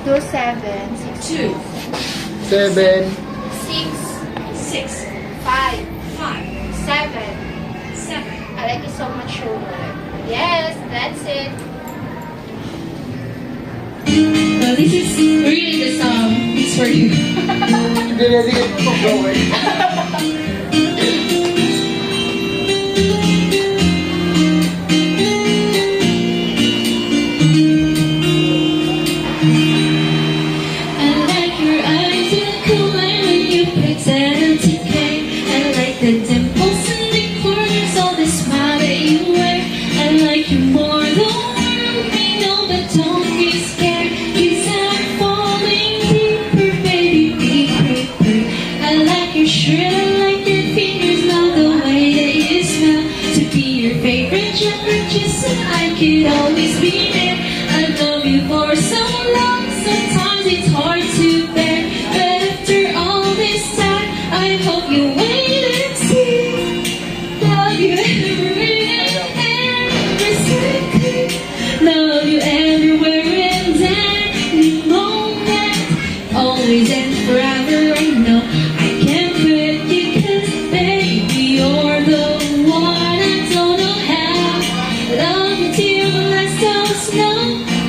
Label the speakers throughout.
Speaker 1: 2,
Speaker 2: 7,
Speaker 1: 6,
Speaker 3: 5,
Speaker 1: 7.
Speaker 3: 7.
Speaker 1: I like it so much, homework. Yes, that's it.
Speaker 3: Well, this is really the song. It's for you.
Speaker 2: Hindi ready ka ito mag-gawin.
Speaker 3: I like your eyes in the cool light when you pretend to care. I like the dimples in the corners, all the smile that you wear. I like you more than world may know, but don't be scared, 'cause I'm falling deeper, baby, be prepared. I like your shirt, I like your fingers, love the way that you smell. To be your favorite jumper, just so I could always be there. I love you for so long, sometimes it's hard to bear, but after all this time, I hope you wait and see. Love you every second, love you everywhere and any moment, always and forever. I know I can't quit you, 'cause baby, you're the one. I don't know how. Love you till the last of snow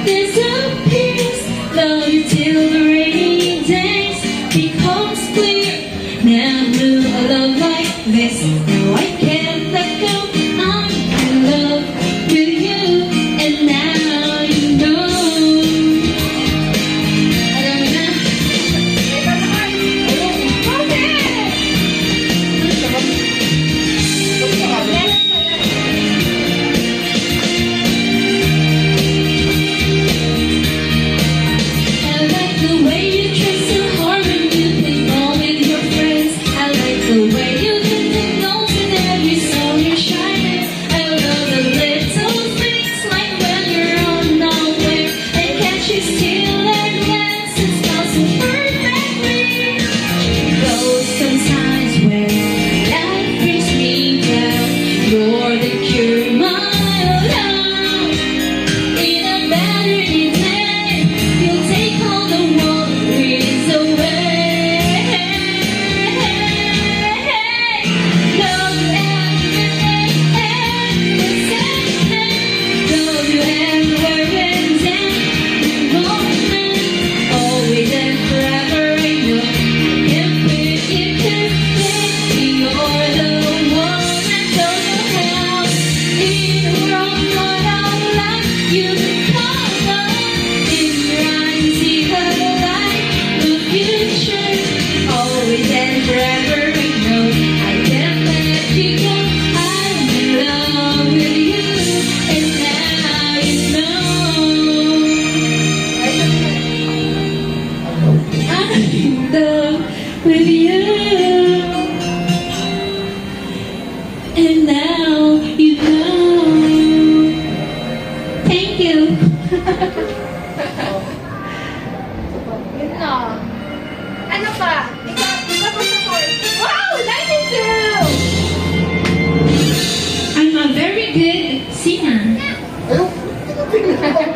Speaker 3: disappears. Love you till the rainy days becomes clear. Never knew a love like this. Now I can't let go. I'm in love with you, and now you know. Alam mo na. I like the way you dress so hard when you play ball with your friends. I like the way you hit the notes in every song you're shining. I love the little things like when you're on nowhere and catch you steal and glance and smell so perfectly. Though sometimes when life brings me down, you're the cure, my love. In a battery day, you'll take all the worries away. Love you every second, love you everywhere and any moment, always and forever. I know I can't quit you, 'cause baby, you're the one. I don't know how in the world what I'm like. You become love in your eyes, see the light, the future, always and forever. I know I can't let you go. I'm in love with you, and now you know. I'm in love with you, and now you know. Thank you.
Speaker 1: Yun na. Ano pa? Ikaw sa course. Wow! 92!
Speaker 3: I'm a very good singer.
Speaker 2: Ayun,